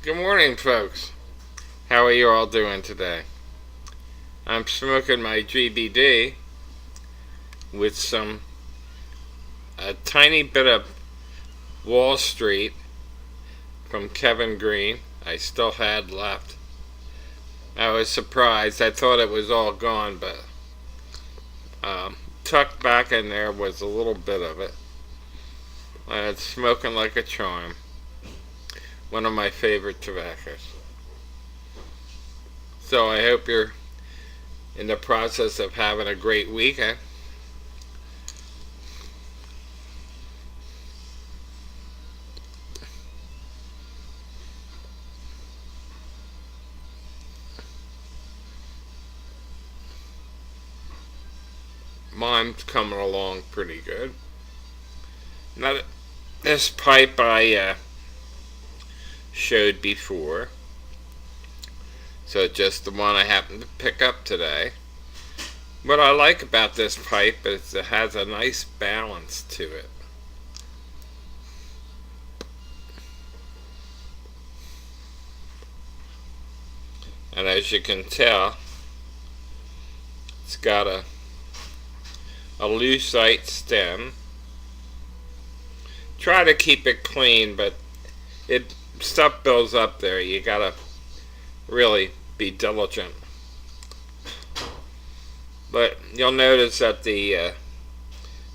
Good morning, folks. How are you all doing today? I'm smoking my GBD with a tiny bit of Wall Street from Kevin Green. I still had left. I was surprised. I thought it was all gone, but tucked back in there was a little bit of it. And it's smoking like a charm. One of my favorite tobaccos. So I hope you're in the process of having a great weekend. Mine's coming along pretty good. Now, this pipe I showed before, so just the one I happened to pick up today. What I like about this pipe is it has a nice balance to it. And as you can tell, it's got a lucite stem. Try to keep it clean, but stuff builds up there. You gotta really be diligent. But you'll notice that the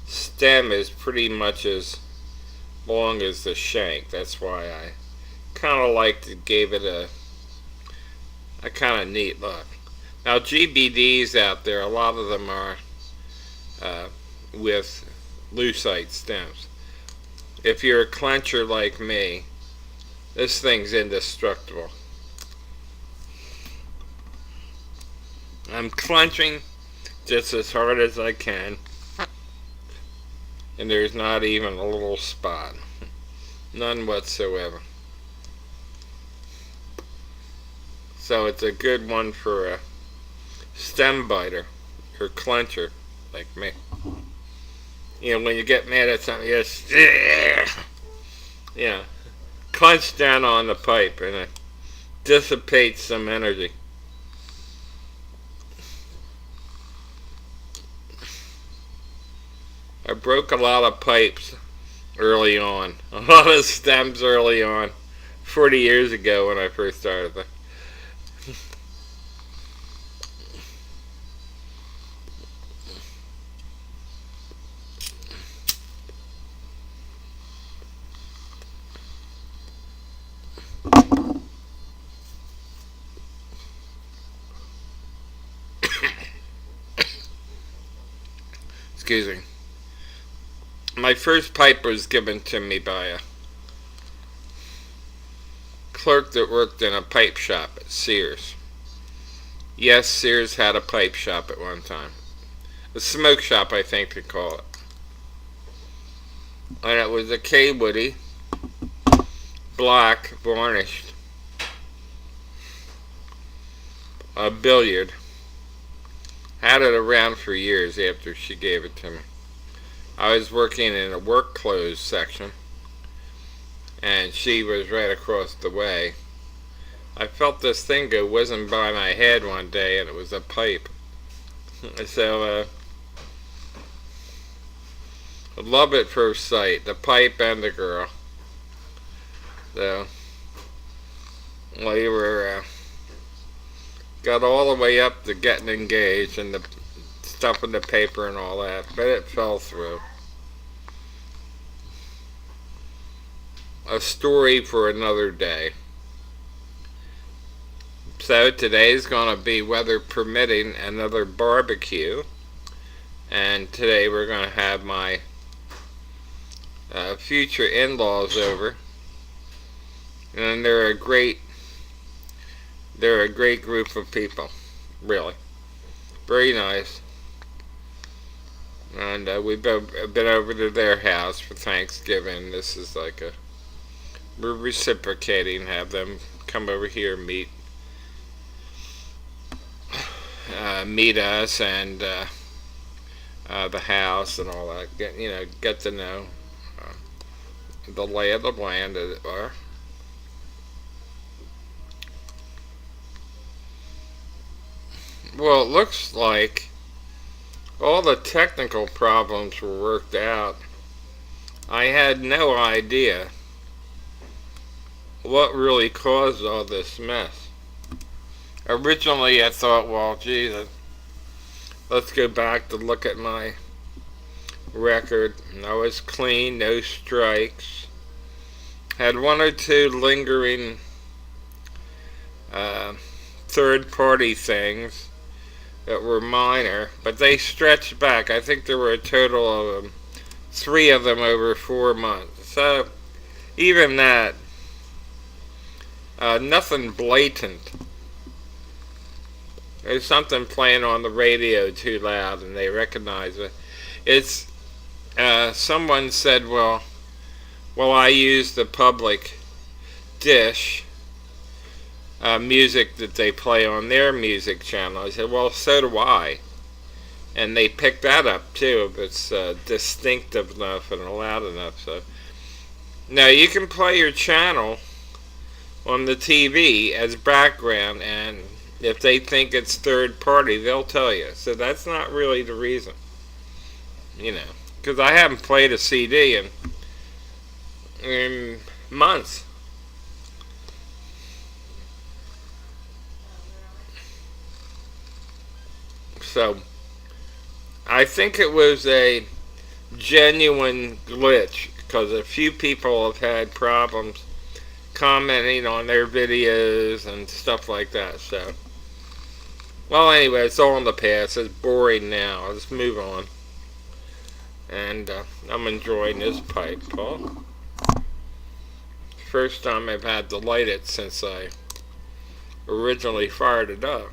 stem is pretty much as long as the shank. That's why I kind of liked it, gave it a kind of neat look. Now GBDs out there, a lot of them are with lucite stems. If you're a clencher like me, this thing's indestructible. I'm clenching just as hard as I can, and there's not even a little spot. None whatsoever. So it's a good one for a stem biter or clencher like me. You know, when you get mad at something, you just clench down on the pipe and it dissipates some energy. I broke a lot of pipes early on, a lot of stems early on, 40 years ago when I first started them. Excuse me. My first pipe was given to me by a clerk that worked in a pipe shop at Sears. Yes, Sears had a pipe shop at one time. A smoke shop, I think they call it. And it was a K Woody, black, varnished, a billiard. Had it around for years after she gave it to me. I was working in a work clothes section, and she was right across the way. I felt this thing go whizzing by my head one day, and it was a pipe. So, love at first sight, the pipe and the girl. So, we were, got all the way up to getting engaged and the stuff in the paper and all that, but it fell through. A story for another day. So today's going to be, weather permitting, another barbecue. And today we're going to have my future in-laws over. And they're a great group of people. Really. Very nice. And we've been over to their house for Thanksgiving. This is like we're reciprocating, have them come over here, meet us and the house and all that. Get to know the lay of the land, as it were. Well, it looks like all the technical problems were worked out. I had no idea what really caused all this mess. Originally, I thought, well, Jesus, let's go back to look at my record. I was clean, no strikes. Had one or two lingering third-party things that were minor, but they stretched back. I think there were a total of 3 of them over 4 months. So even that, nothing blatant. There's something playing on the radio too loud, and they recognize it. It's someone said, well, I use the public dish music that they play on their music channel. I said, well, so do I. And they picked that up too, if it's distinctive enough and loud enough. So now you can play your channel on the TV as background, and if they think it's third party, they'll tell you. So that's not really the reason, because I haven't played a CD in months. So I think it was a genuine glitch, because a few people have had problems commenting on their videos and stuff like that. So, well, anyway, it's all in the past. It's boring now. Let's move on. And I'm enjoying this pipe, Paul. First time I've had to light it since I originally fired it up.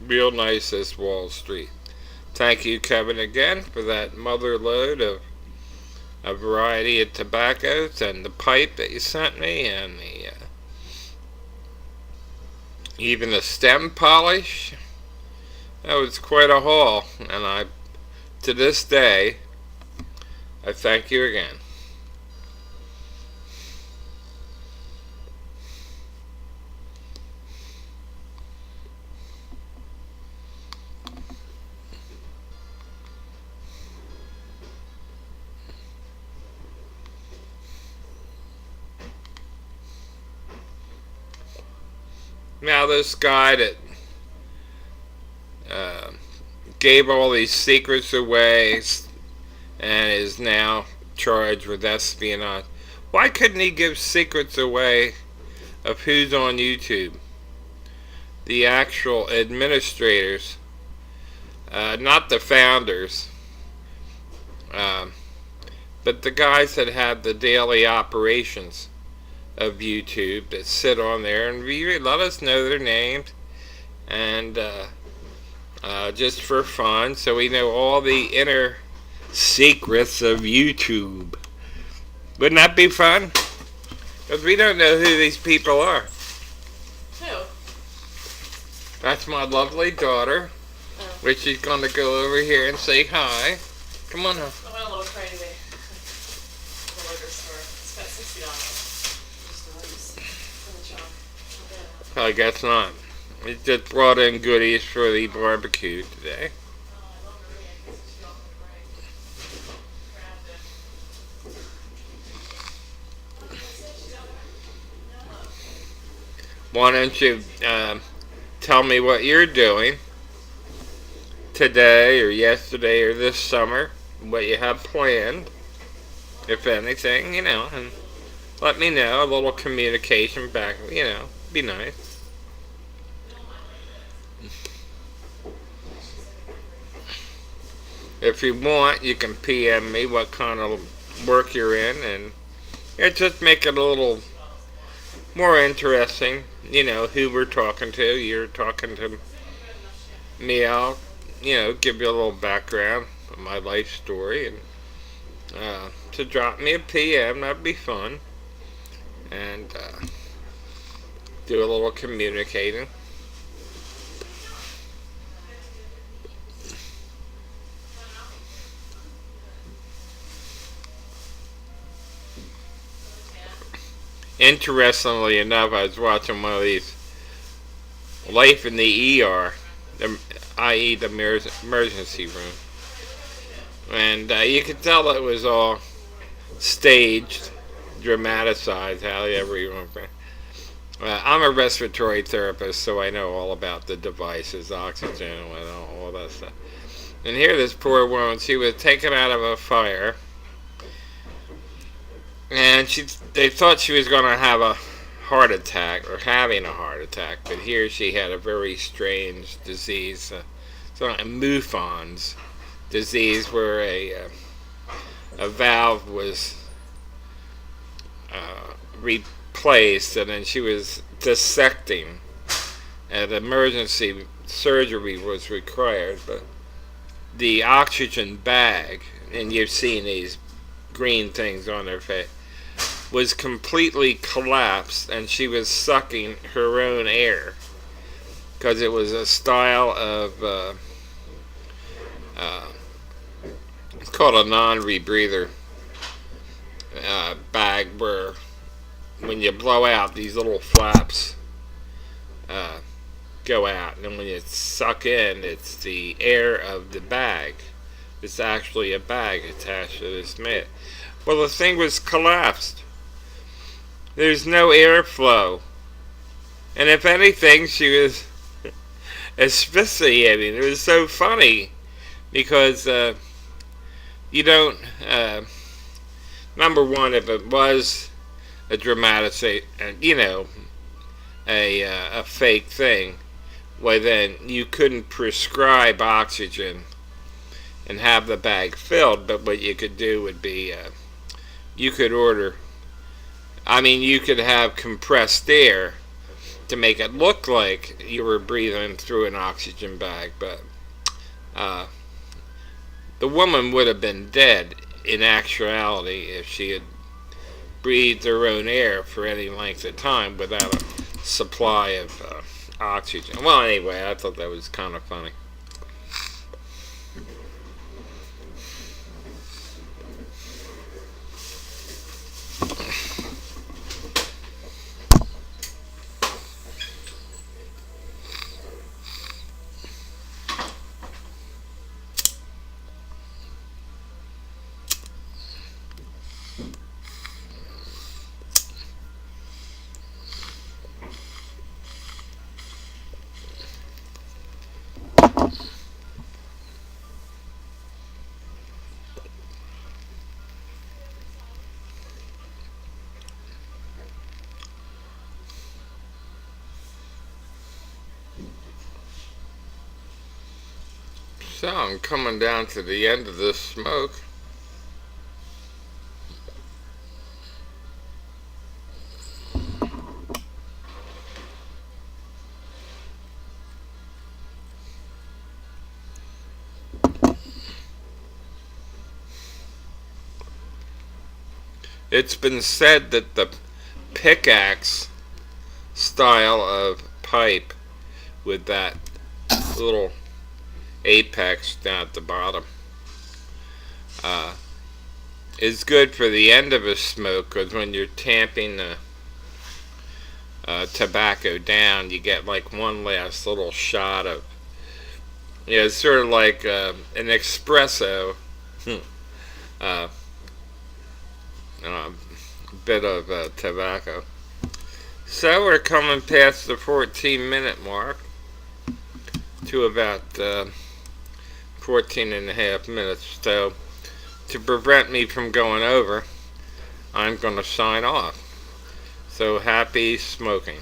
Real nice as Wall Street. Thank you, Kevin, again for that mother load of a variety of tobaccos and the pipe that you sent me, and even the stem polish. That was quite a haul, and to this day, I thank you again. Now this guy that gave all these secrets away and is now charged with espionage, why couldn't he give secrets away of who's on YouTube? The actual administrators, not the founders, but the guys that have the daily operations of YouTube that sit on there, and let us know their names, and just for fun, so we know all the inner secrets of YouTube. Wouldn't that be fun? Because we don't know who these people are. Who? That's my lovely daughter, which is going to go over here and say hi. Come on now. I went a little crazy. The liquor store. Spent $60 I guess not. We just brought in goodies for the barbecue today. Why don't you tell me what you're doing today or yesterday or this summer, what you have planned, if anything, and let me know. A little communication back, be nice. If you want, you can PM me what kind of work you're in, and just make it a little more interesting, who we're talking to. You're talking to me. I'll, give you a little background of my life story, and to drop me a PM. That'd be fun. And do a little communicating. Interestingly enough, I was watching one of these Life in the ER, i.e. the emergency room, and you could tell it was all staged, dramatized, however you want to. I'm a respiratory therapist, so I know all about the devices, oxygen, and all that stuff. And here, this poor woman, she was taken out of a fire, and they thought she was going to have a heart attack or having a heart attack, but here she had a very strange disease, sort of MUFON's disease, where a valve was replaced, and then she was dissecting, and emergency surgery was required, but the oxygen bag, and you've seen these green things on her face, was completely collapsed, and she was sucking her own air, because it was a style of it's called a non-rebreather bag, where when you blow out, these little flaps go out, and then when you suck in, it's the air of the bag. It's actually a bag attached to this mitt. Well, the thing was collapsed. There's no airflow. And if anything, she was asphyxiating. It was so funny because you don't, number one, if it was a dramatic, a fake thing, well, then you couldn't prescribe oxygen and have the bag filled. But what you could do would be, you could you could have compressed air to make it look like you were breathing through an oxygen bag, but the woman would have been dead in actuality if she had breathed her own air for any length of time without a supply of oxygen. Well, anyway, I thought that was kind of funny. So I'm coming down to the end of this smoke. It's been said that the pickaxe style of pipe with that little apex down at the bottom is good for the end of a smoke, because when you're tamping the tobacco down, you get like one last little shot of, it's sort of like an espresso bit of tobacco. So we're coming past the 14-minute mark to about 14 and a half minutes. So to prevent me from going over, I'm going to sign off. So happy smoking.